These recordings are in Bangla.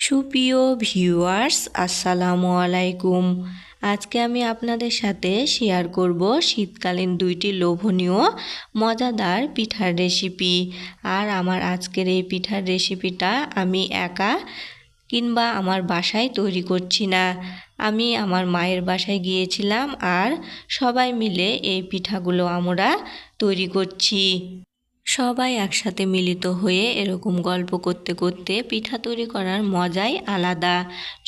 সুপ্রিয় ভিউয়ার্স, আসসালামু আলাইকুম। আজকে আমি আপনাদের সাথে শেয়ার করব শীতকালীন দুইটি লোভনীয় মজাদার পিঠার রেসিপি। আর আমার আজকের এই পিঠার রেসিপিটা আমি একা কিংবা আমার বাসায় তৈরি করছি না, আমি আমার মায়ের বাসায় গিয়েছিলাম আর সবাই মিলে এই পিঠাগুলো আমরা তৈরি করছি। সবাই একসাথে মিলিত হয়ে এরকম গল্প করতে করতে পিঠা তৈরি করার মজাই আলাদা।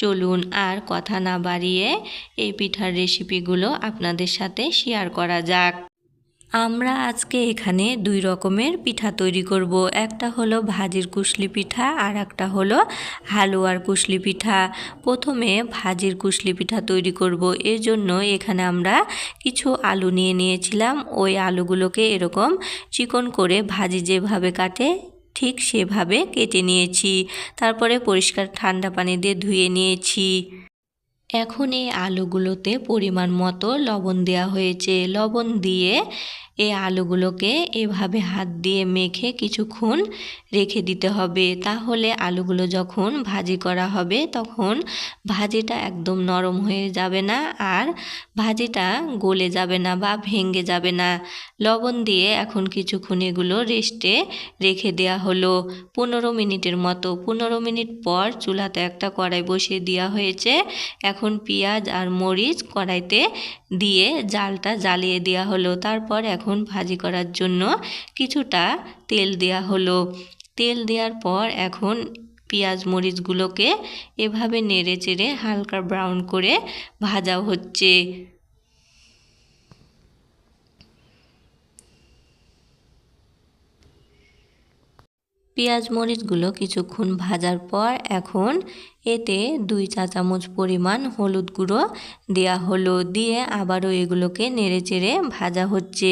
চলুন আর কথা না বাড়িয়ে এই পিঠার রেসিপিগুলো আপনাদের সাথে শেয়ার করা যাক। আমরা আজকে এখানে দুই রকমের পিঠা তৈরি করব। একটা হলো ভাজির কুশলি পিঠা আর একটা হলো হালুয়ার কুশলি পিঠা। প্রথমে ভাজির কুশলি পিঠা তৈরি করব। এর জন্য এখানে আমরা কিছু আলু নিয়ে নিয়েছিলাম। ওই আলুগুলোকে এরকম চিকন করে ভাজি যেভাবে কাটে ঠিক সেভাবে কেটে নিয়েছি। তারপরে পরিষ্কার ঠান্ডা পানি দিয়ে ধুয়ে নিয়েছি। এখন এই আলুগুলোতে পরিমাণ মতো লবণ দেওয়া হয়েছে। লবণ দিয়ে এই আলুগুলোকে এভাবে হাত দিয়ে মেখে কিছুক্ষণ রেখে দিতে হবে। তাহলে আলুগুলো যখন ভাজি করা হবে তখন ভাজিটা একদম নরম হয়ে যাবে না আর ভাজিটা গলে যাবে না বা ভেঙে যাবে না। লবণ দিয়ে এখন কিছুক্ষণ এগুলো রেস্টে রেখে দেওয়া হলো 15 মিনিটের মতো। 15 মিনিট পর চুলাতে একটা কড়াই বসিয়ে দেওয়া হয়েছে। এখন পেঁয়াজ আর মরিচ কড়াইতে দিয়ে জালটা জ্বালিয়ে দেওয়া হলো। তারপর এখন ভাজি করার জন্য কিছুটা তেল দেওয়া হলো। তেল দেওয়ার পর এখন পেঁয়াজ মরিচগুলোকে এভাবে নেড়ে চেড়ে হালকা ব্রাউন করে ভাজা হচ্ছে। পেঁয়াজ মরিচগুলো কিছুক্ষণ ভাজার পর এখন এতে 2 চা চামচ পরিমাণ হলুদ গুঁড়ো দেয়া হলো। দিয়ে আবারও এগুলোকে নেড়েচেড়ে ভাজা হচ্ছে।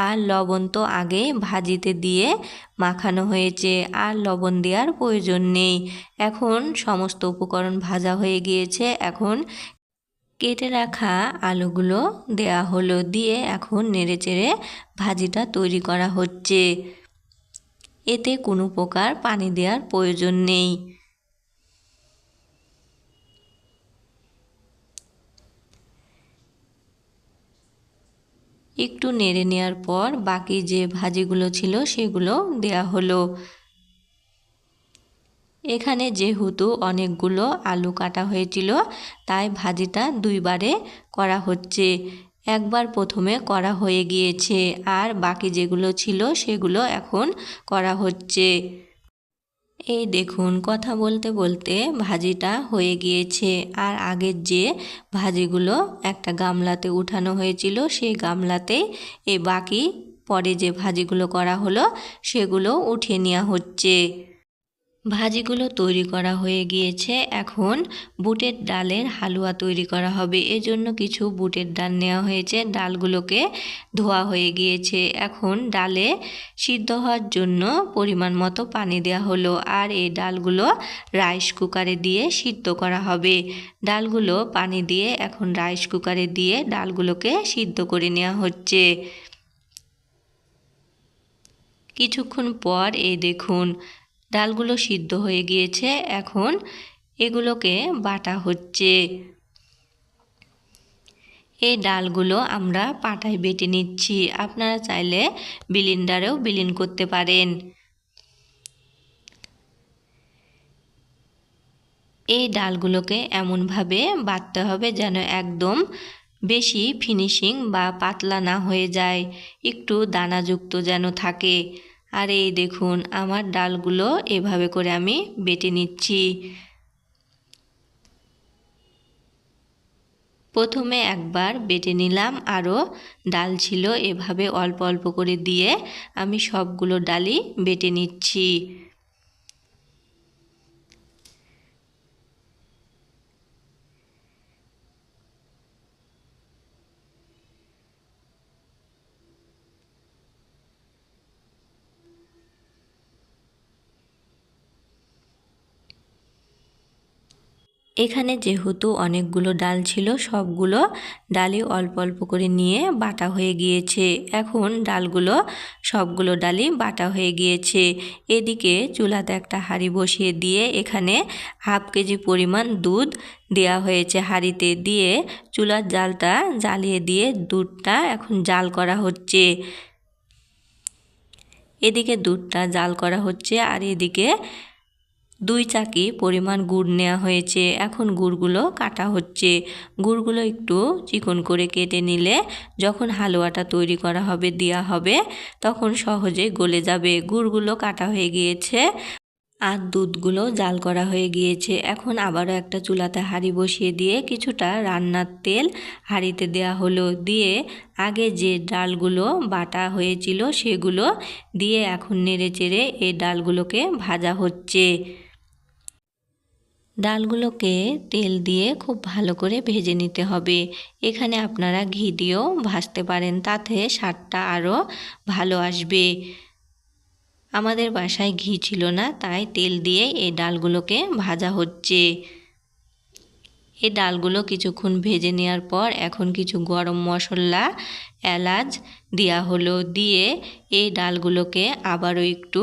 আর লবণ তো আগে ভাজিতে দিয়ে মাখানো হয়েছে, আর লবণ দেওয়ার প্রয়োজন নেই। এখন সমস্ত উপকরণ ভাজা হয়ে গিয়েছে। এখন কেটে রাখা আলুগুলো দেয়া হলো। দিয়ে এখন নেড়েচেড়ে ভাজিটা তৈরি করা হচ্ছে। এতে কোনো প্রকার পানি দেওয়ার প্রয়োজন নেই। একটু নেড়ে নেওয়ার পর বাকি যে ভাজিগুলো ছিল সেগুলো দেয়া হলো। এখানে যেহেতু অনেকগুলো আলু কাটা হয়েছিল তাই ভাজিটা দুইবারে করা হচ্ছে। একবার প্রথমে করা হয়ে গিয়েছে আর বাকি যেগুলো ছিল সেগুলো এখন করা হচ্ছে। এই দেখুন, কথা বলতে বলতে ভাজিটা হয়ে গিয়েছে। আর আগের যে ভাজিগুলো একটা গামলাতে উঠানো হয়েছিল সেই গামলাতেই এই বাকি পরে যে ভাজিগুলো করা হলো সেগুলো উঠিয়ে নেওয়া হচ্ছে। ভাজিগুলো তৈরি করা হয়ে গিয়েছে। এখন বুটের ডালের হালুয়া তৈরি করা হবে। এজন্য কিছু বুটের ডাল নেওয়া হয়েছে। ডালগুলোকে ধোয়া হয়ে গিয়েছে। এখন ডালে সিদ্ধ হওয়ার জন্য পরিমাণ মতো পানি দেওয়া হলো। আর এই ডালগুলো রাইস কুকারে দিয়ে সিদ্ধ করা হবে। ডালগুলো পানি দিয়ে এখন রাইস কুকারে দিয়ে ডালগুলোকে সিদ্ধ করে নেওয়া হচ্ছে। কিছুক্ষণ পর এই দেখুন ডালগুলো সিদ্ধ হয়ে গিয়েছে। এখন এগুলোকে বাটা হচ্ছে। এই ডালগুলো আমরা পাটায় বেটে নিচ্ছি। আপনারা চাইলে ব্লেন্ডারেও ব্লেন্ড করতে পারেন। এই ডালগুলোকে এমনভাবে বাটতে হবে যেন একদম বেশি ফিনিশিং বা পাতলা না হয়ে যায়, একটু দানাযুক্ত যেন থাকে। আর এই দেখুন আমার ডালগুলো এভাবে করে আমি বেটে নিচ্ছি। প্রথমে একবার বেটে নিলাম, আরও ডাল ছিল এভাবে অল্প অল্প করে দিয়ে আমি সবগুলো ডালই বেটে নিচ্ছি। এখানে যেহেতু অনেকগুলো ডাল ছিল, সবগুলো ডালই অল্প অল্প করে নিয়ে বাটা হয়ে গিয়েছে। এখন ডালগুলো সবগুলো ডালই বাটা হয়ে গিয়েছে। এদিকে চুলাতে একটা হাঁড়ি বসিয়ে দিয়ে এখানে হাফ কেজি পরিমাণ দুধ দেওয়া হয়েছে হাঁড়িতে, দিয়ে চুলার জালটা জ্বালিয়ে দিয়ে দুধটা এখন জাল করা হচ্ছে। এদিকে দুধটা জাল করা হচ্ছে আর এদিকে 2 চাকি পরিমাণ গুড় নেওয়া হয়েছে। এখন গুড়গুলো কাটা হচ্ছে। গুড়গুলো একটু চিকন করে কেটে নিলে যখন হালুয়াটা তৈরি করা হবে, দেওয়া হবে, তখন সহজে গলে যাবে। গুড়গুলো কাটা হয়ে গিয়েছে আর দুধগুলো জাল করা হয়ে গিয়েছে। এখন আবারও একটা চুলাতে হাঁড়ি বসিয়ে দিয়ে কিছুটা রান্নার তেল হাঁড়িতে দেওয়া হলো, দিয়ে আগে যে ডালগুলো বাটা হয়েছিল সেগুলো দিয়ে এখন নেড়েচেড়ে এই ডালগুলোকে ভাজা হচ্ছে। ডালগুলোকে তেল দিয়ে খুব ভালো করে ভেজে নিতে হবে। এখানে আপনারা ঘি দিয়েও ভাজতে পারেন, তাতে স্বাদটা আরও ভালো আসবে। আমাদের বাসায় ঘি ছিল না, তাই তেল দিয়ে এই ডালগুলোকে ভাজা হচ্ছে। এই ডালগুলো কিছুক্ষণ ভেজে নেওয়ার পর এখন কিছু গরম মশলা, এলাচ দেওয়া হলো, দিয়ে এই ডালগুলোকে আবারও একটু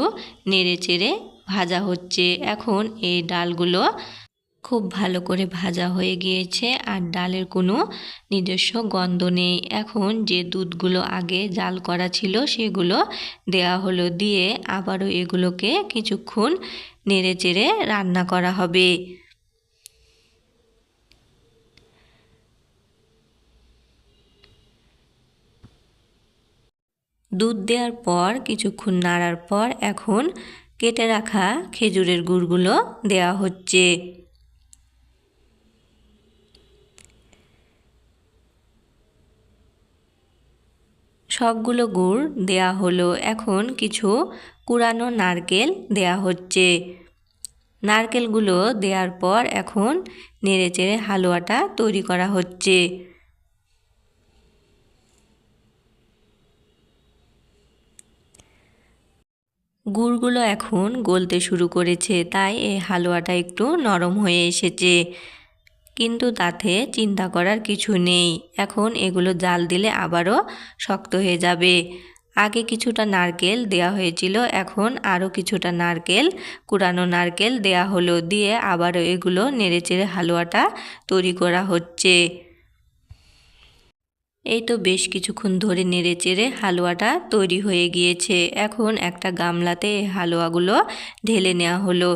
নেড়েচেড়ে ভাজা হচ্ছে। এখন এই ডালগুলো খুব ভালো করে ভাজা হয়ে গিয়েছে আর ডালের কোনো নিজস্ব গন্ধ নেই। এখন যে দুধগুলো আগে জাল করা ছিল সেগুলো দেওয়া হলো, দিয়ে আবারও এগুলোকে কিছুক্ষণ নেড়েচেড়ে রান্না করা হবে। দুধ দেওয়ার পর কিছুক্ষণ নাড়ার পর এখন কেটে রাখা খেজুরের গুড়গুলো দেওয়া হচ্ছে। সবগুলো গুড় দেয়া হলো। এখন কিছু কুড়ানো নারকেল দেয়া হচ্ছে। নারকেলগুলো দেওয়ার পর এখন নেড়েচেড়ে হালুয়াটা তৈরি করা হচ্ছে। গুড়গুলো এখন গলতে শুরু করেছে, তাই এই হালুয়াটা একটু নরম হয়ে এসেছে, কিন্তু তাতে চিন্তা করার কিছু নেই। এখন এগুলো জাল দিলে আবারও শক্ত হয়ে যাবে। আগে কিছুটা নারকেল দেয়া হয়েছিল, এখন আরও কিছুটা নারকেল, কুড়ানো নারকেল দেয়া হলো, দিয়ে আবারও এগুলো নেড়েচেড়ে হালুয়াটা তৈরি করা হচ্ছে। এই তো বেশ কিছুক্ষণ ধরে নেড়েচেড়ে হালুয়াটা তৈরি হয়ে গিয়েছে। এখন একটা গামলাতে এই হালুয়াগুলো ঢেলে নেওয়া হলো।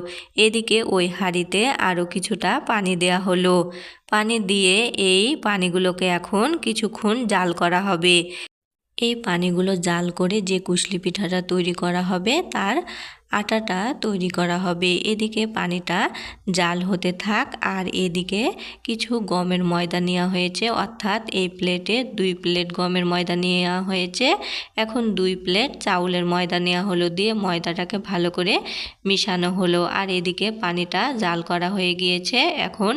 এদিকে ওই হাঁড়িতে আরও কিছুটা পানি দেওয়া হলো। পানি দিয়ে এই পানিগুলোকে এখন কিছুক্ষণ জাল করা হবে। এই পানিগুলো জাল করে যে কুশলি পিঠাটা তৈরি করা হবে তার আটাটা তৈরি করা হবে। এদিকে পানিটা জাল হতে থাক আর এদিকে কিছু গমের ময়দা নেওয়া হয়েছে, অর্থাৎ এই প্লেটে 2 প্লেট গমের ময়দা নেওয়া হয়েছে। এখন 2 প্লেট চাউলের ময়দা নেওয়া হলো, দিয়ে ময়দাটাকে ভালো করে মিশানো হলো আর এদিকে পানিটা জাল করা হয়ে গিয়েছে। এখন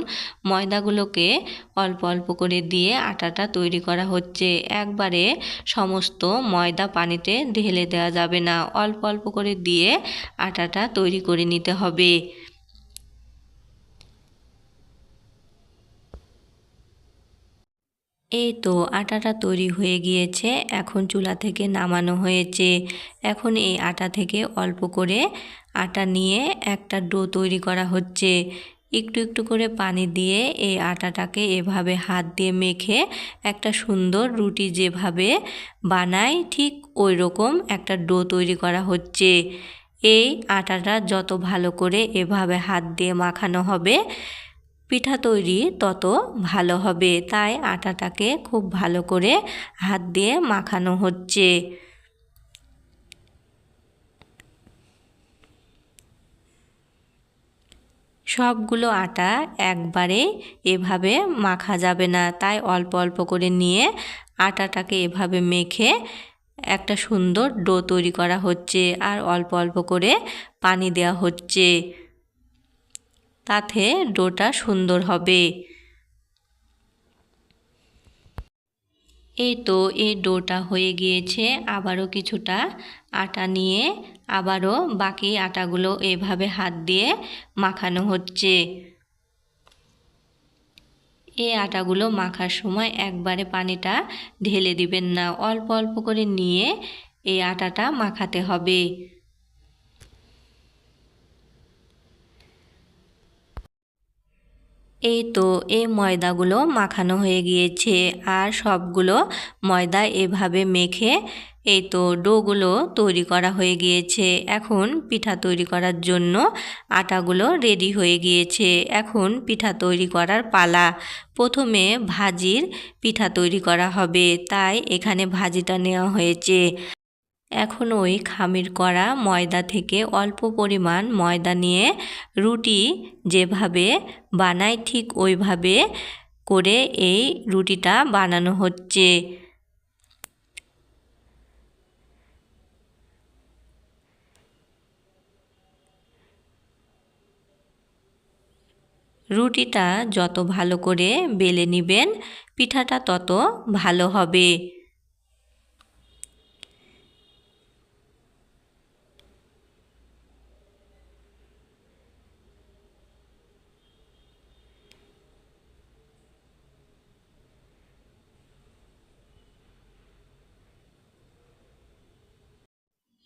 ময়দাগুলোকে অল্প অল্প করে দিয়ে আটাটা তৈরি করা হচ্ছে। একবারে সমস্ত ময়দা পানিতে ঢেলে দেওয়া যাবে না, অল্প অল্প করে দিয়ে আটাটা তৈরি করে নিতে হবে। এই তো আটাটা তৈরি হয়ে গিয়েছে, এখন চুলা থেকে নামানো হয়েছে। এখন এই আটা থেকে অল্প করে আটা নিয়ে একটা ডো তৈরি করা হচ্ছে। একটু একটু করে পানি দিয়ে এই আটাটাকে এভাবে হাত দিয়ে মেখে একটা সুন্দর রুটি যেভাবে বানায় ঠিক ওই রকম একটা ডো তৈরি করা হচ্ছে। এই আটাটা যত ভালো করে এভাবে হাত দিয়ে মাখানো হবে, পিঠা তৈরি তত ভালো হবে, তাই আটাটাকে খুব ভালো করে হাত দিয়ে মাখানো হচ্ছে। সবগুলো আটা একবারে এভাবে মাখা যাবে না, তাই অল্প অল্প করে নিয়ে আটাটাকে এভাবে মেখে একটা সুন্দর ডো তৈরি করা হচ্ছে আর অল্প অল্প করে পানি দেওয়া হচ্ছে, তাতে ডোটা সুন্দর হবে। এই তো এই ডোটা হয়ে গিয়েছে। আবারও কিছুটা আটা নিয়ে আবারও বাকি আটাগুলো এভাবে হাত দিয়ে মাখানো হচ্ছে। এই আটাগুলো মাখার সময় একবারে পানিটা ঢেলে দিবেন না, অল্প অল্প করে নিয়ে এই আটাটা মাখাতে হবে। এই তো এই ময়দাগুলো মাখানো হয়ে গিয়েছে, আর সবগুলো ময়দা এভাবে মেখে এই তো ডোগুলো তৈরি করা হয়ে গিয়েছে। এখন পিঠা তৈরি করার জন্য আটাগুলো রেডি হয়ে গিয়েছে। এখন পিঠা তৈরি করার পালা। প্রথমে ভাজির পিঠা তৈরি করা হবে, তাই এখানে ভাজিটা নেওয়া হয়েছে। এখন ওই খামির করা ময়দা থেকে অল্প পরিমাণ ময়দা নিয়ে রুটি যেভাবে বানায় ঠিক ওইভাবে করে এই রুটিটা বানানো হচ্ছে। রুটিটা যত ভালো করে বেলে নিবেন পিঠাটা তত ভালো হবে।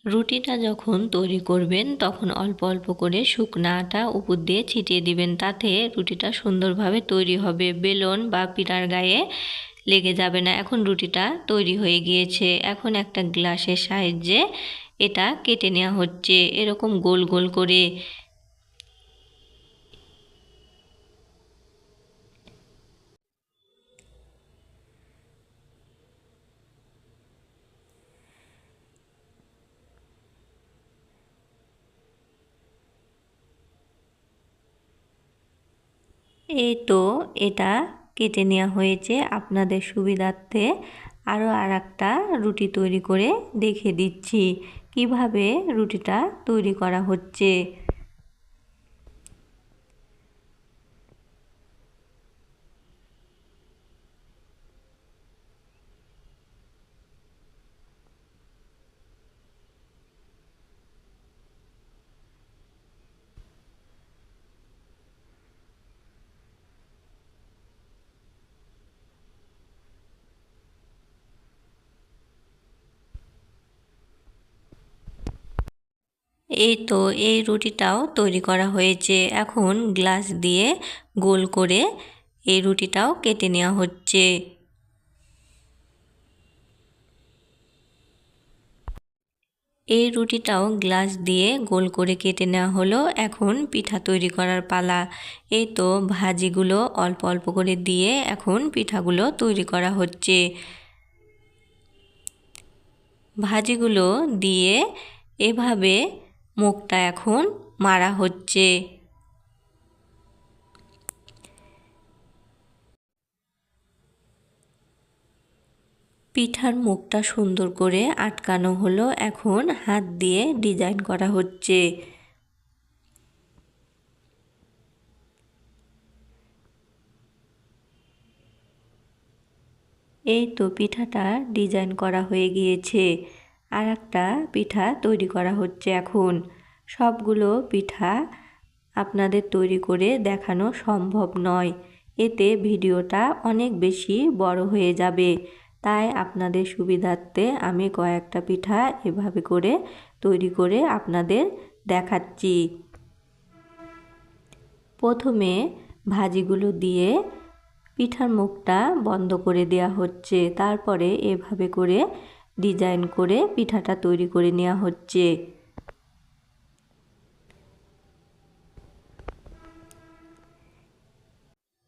রুটিটা যখন তৈরি করবেন তখন অল্প অল্প করে শুকনা আটা উপর দিয়ে ছিটিয়ে দিবেন, তাতে রুটিটা সুন্দরভাবে তৈরি হবে, বেলন বা পিঠার গায়ে লেগে যাবে না। এখন রুটিটা তৈরি হয়ে গিয়েছে। এখন একটা গ্লাসের সাহায্যে এটা কেটে নেওয়া হচ্ছে এরকম গোল গোল করে। এই তো এটা কেটে নেওয়া হয়েছে। আপনাদের সুবিধার্থে আরও একটা রুটি তৈরি করে দেখিয়ে দিচ্ছি কিভাবে রুটিটা তৈরি করা হচ্ছে। এই তো এই রুটিটাও তৈরি করা হয়েছে। এখন গ্লাস দিয়ে গোল করে এই রুটিটাও কেটে নেওয়া হচ্ছে। এই রুটিটাও গ্লাস দিয়ে গোল করে কেটে নেওয়া হলো। এখন পিঠা তৈরি করার পালা। এই তো ভাজিগুলো অল্প অল্প করে দিয়ে এখন পিঠাগুলো তৈরি করা হচ্ছে। ভাজিগুলো দিয়ে এভাবে মুখটা এখন মারা হচ্ছে। পিঠার মুখটা সুন্দর করে আটকানো হলো, এখন হাত দিয়ে ডিজাইন করা হচ্ছে। এই তো পিঠাটা ডিজাইন করা হয়ে গিয়েছে। আর একটা পিঠা তৈরি করা হচ্ছে এখন। সবগুলো পিঠা আপনাদের তৈরি করে দেখানো সম্ভব নয়, এতে ভিডিওটা অনেক বেশি বড় হয়ে যাবে। তাই আপনাদের সুবিধার্থে আমি কয়েকটা পিঠা এভাবে করে তৈরি করে আপনাদের দেখাচ্ছি। প্রথমে ভাজিগুলো দিয়ে পিঠার মুখটা বন্ধ করে দেওয়া হচ্ছে, তারপরে এভাবে করে ডিজাইন করে পিঠাটা তৈরি করে নেওয়া হচ্ছে।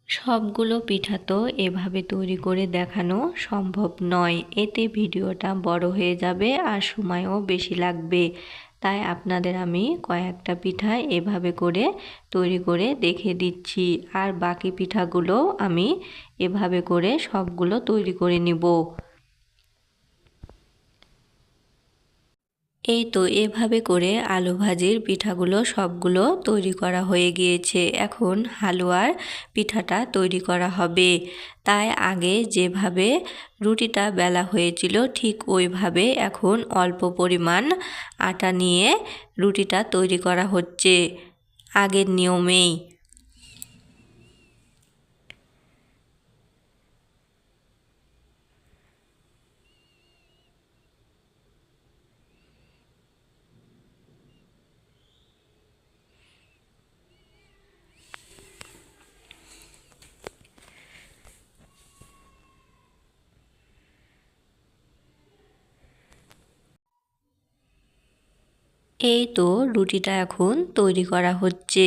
সবগুলো পিঠা তো এভাবে তৈরি করে দেখানো সম্ভব নয়, এতে ভিডিওটা বড় হয়ে যাবে আর সময়ও বেশি লাগবে। তাই আপনাদের আমি কয়েকটা পিঠা এভাবে করে তৈরি করে দেখিয়ে দিচ্ছি, আর বাকি পিঠাগুলো আমি এভাবে করে সবগুলো তৈরি করে নিব। এই তো এভাবে করে আলু ভাজির পিঠাগুলো সবগুলো তৈরি করা হয়ে গিয়েছে। এখন হালুয়ার পিঠাটা তৈরি করা হবে। তাই আগে যেভাবে রুটিটা বেলা হয়েছিল ঠিক ওইভাবে এখন অল্প পরিমাণ আটা নিয়ে রুটিটা তৈরি করা হচ্ছে আগের নিয়মেই। এই তো রুটিটা এখন তৈরি করা হচ্ছে।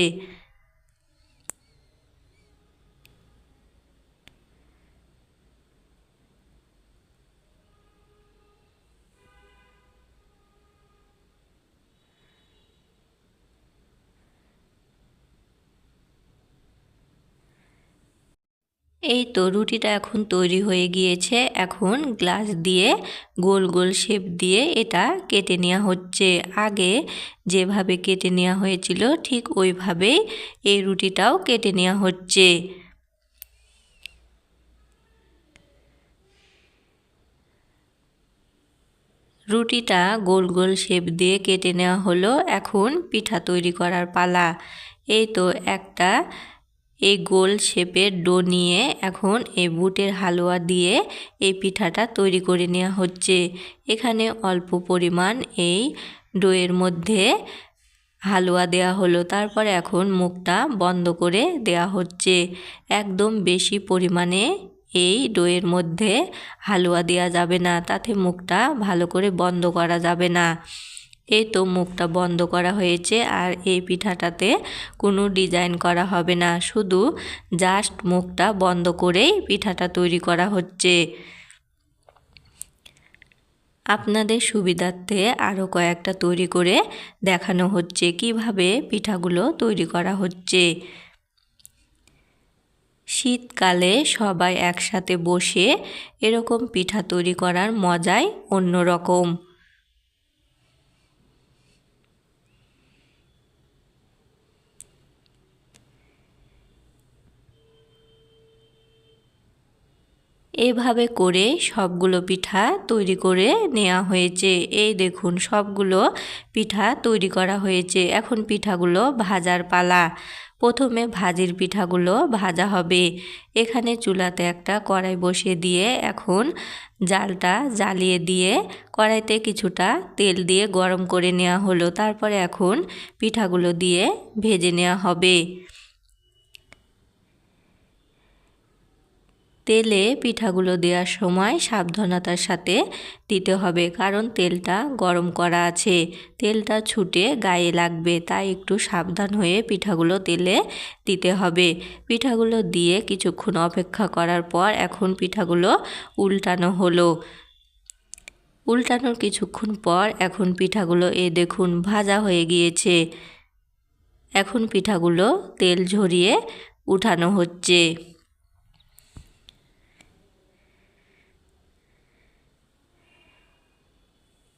এই তো রুটিটা এখন তৈরি হয়ে গিয়েছে। এখন গ্লাস দিয়ে গোল গোল শেপ দিয়ে এটা কেটে নেওয়া হচ্ছে। আগে যেভাবে কেটে নেওয়া হয়েছিল ঠিক ওইভাবেই এই রুটিটাও কেটে নেওয়া হচ্ছে। রুটিটা গোল গোল শেপ দিয়ে কেটে নেওয়া হলো। এখন পিঠা তৈরি করার পালা। এই তো একটা এই গোল শেপের ডো নিয়ে এখন এই বুটের হালুয়া দিয়ে এই পিঠাটা তৈরি করে নেওয়া হচ্ছে। এখানে অল্প পরিমাণ এই ডোয়ের মধ্যে হালুয়া দেওয়া হলো। তারপরে এখন মুখটা বন্ধ করে দেওয়া হচ্ছে। একদম বেশি পরিমাণে এই ডোয়ের মধ্যে হালুয়া দেওয়া যাবে না, তাতে মুখটা ভালো করে বন্ধ করা যাবে না। এই তো মুখটা বন্ধ করা হয়েছে। আর এই পিঠাটাতে কোনো ডিজাইন করা হবে না, শুধু জাস্ট মুখটা বন্ধ করেই পিঠাটা তৈরি করা হচ্ছে। আপনাদের সুবিধার্থে আরও কয়েকটা তৈরি করে দেখানো হচ্ছে কিভাবে পিঠাগুলো তৈরি করা হচ্ছে। শীতকালে সবাই একসাথে বসে এরকম পিঠা তৈরি করার মজাই অন্যরকম। এভাবে করে সবগুলো পিঠা তৈরি করে নেওয়া হয়েছে। এই দেখুন সবগুলো পিঠা তৈরি করা হয়েছে। এখন পিঠাগুলো ভাজার পালা। প্রথমে ভাজির পিঠাগুলো ভাজা হবে। এখানে চুলাতে একটা কড়াই বসিয়ে দিয়ে এখন জালটা জ্বালিয়ে দিয়ে কড়াইতে কিছুটা তেল দিয়ে গরম করে নেওয়া হলো। তারপরে এখন পিঠাগুলো দিয়ে ভেজে নেওয়া হবে। তেলে পিঠাগুলো দেওয়ার সময় সাবধানতার সাথে দিতে হবে, কারণ তেলটা গরম করা আছে। তেলটা ছুটে গায়ে লাগবে, তাই একটু সাবধান হয়ে পিঠাগুলো তেলে দিতে হবে। পিঠাগুলো দিয়ে কিছুক্ষণ অপেক্ষা করার পর এখন পিঠাগুলো উল্টানো হলো। উল্টানোর কিছুক্ষণ পর এখন পিঠাগুলো দেখুন ভাজা হয়ে গিয়েছে। এখন পিঠাগুলো তেল ঝরিয়ে উঠানো হচ্ছে।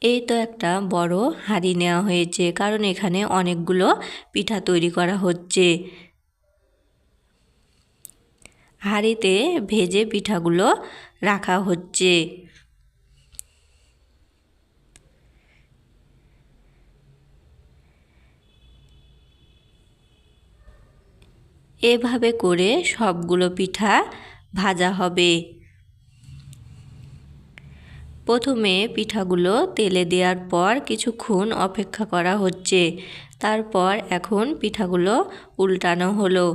এই তো একটা বড় হাঁড়ি নেওয়া হয়েছে, কারণ এখানে অনেকগুলো পিঠা তৈরি করা হচ্ছে। হাঁড়িতে ভেজে পিঠাগুলো রাখা হচ্ছে। এভাবে করে সবগুলো পিঠা ভাজা হবে। প্রথমে পিঠাগুলো তেলে দেওয়ার পর কিছুক্ষণ অপেক্ষা করা হচ্ছে। তারপর এখন পিঠাগুলো উল্টানো হলো।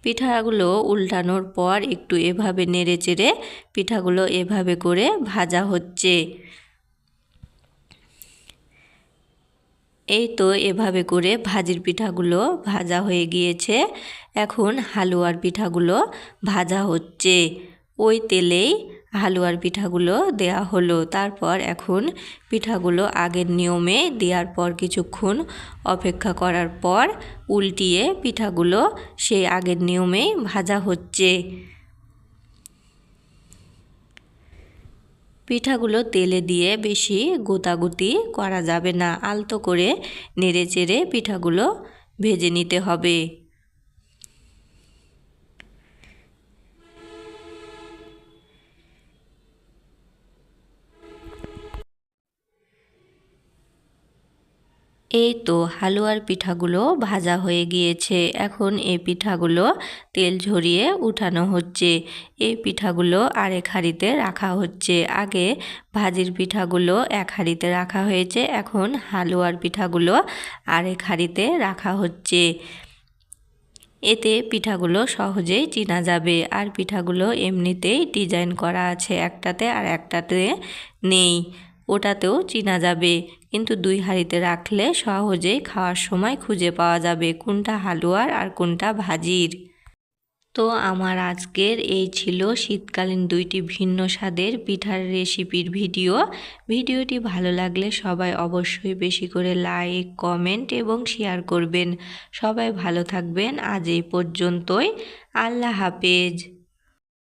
পিঠাগুলো উল্টানোর পর একটু এভাবে নেড়েচেড়ে পিঠাগুলো এভাবে করে ভাজা হচ্ছে। এই তো এভাবে করে ভাজির পিঠাগুলো ভাজা হয়ে গিয়েছে। এখন হালুয়ার পিঠাগুলো ভাজা হচ্ছে। ওই তেলেই হালুয়ার পিঠাগুলো দেয়া হলো। তারপর এখন পিঠাগুলো আগের নিয়মে দেওয়ার পর কিছুক্ষণ অপেক্ষা করার পর উল্টিয়ে পিঠাগুলো সেই আগের নিয়মেই ভাজা হচ্ছে। পিঠাগুলো তেলে দিয়ে বেশি গোতাগুতি করা যাবে না, আলতো করে নেড়েচেড়ে পিঠাগুলো ভেজে নিতে হবে। এই তো হালুয়ার পিঠাগুলো ভাজা হয়ে গিয়েছে। এখন এই পিঠাগুলো তেল ঝরিয়ে উঠানো হচ্ছে। এই পিঠাগুলো আরেক হাঁড়িতে রাখা হচ্ছে। আগে ভাজির পিঠাগুলো এক হাঁড়িতে রাখা হয়েছে, এখন হালুয়ার পিঠাগুলো আরেক হাঁড়িতে রাখা হচ্ছে। এতে পিঠাগুলো সহজেই চেনা যাবে। আর পিঠাগুলো এমনিতেই ডিজাইন করা আছে একটাতে, আর একটাতে নেই, ওটাতেও চেনা যাবে। কিন্তু দুই হাঁড়িতে রাখলে সহজেই খাওয়ার সময় খুঁজে পাওয়া যাবে কোনটা হালুয়ার আর কোনটা ভাজির। তো আমার আজকের এই ছিল শীতকালীন দুইটি ভিন্ন স্বাদের পিঠার রেসিপির ভিডিওটি ভালো লাগলে সবাই অবশ্যই বেশি করে লাইক, কমেন্ট এবং শেয়ার করবেন। সবাই ভালো থাকবেন। আজ এই পর্যন্তই। আল্লাহ হাফেজ।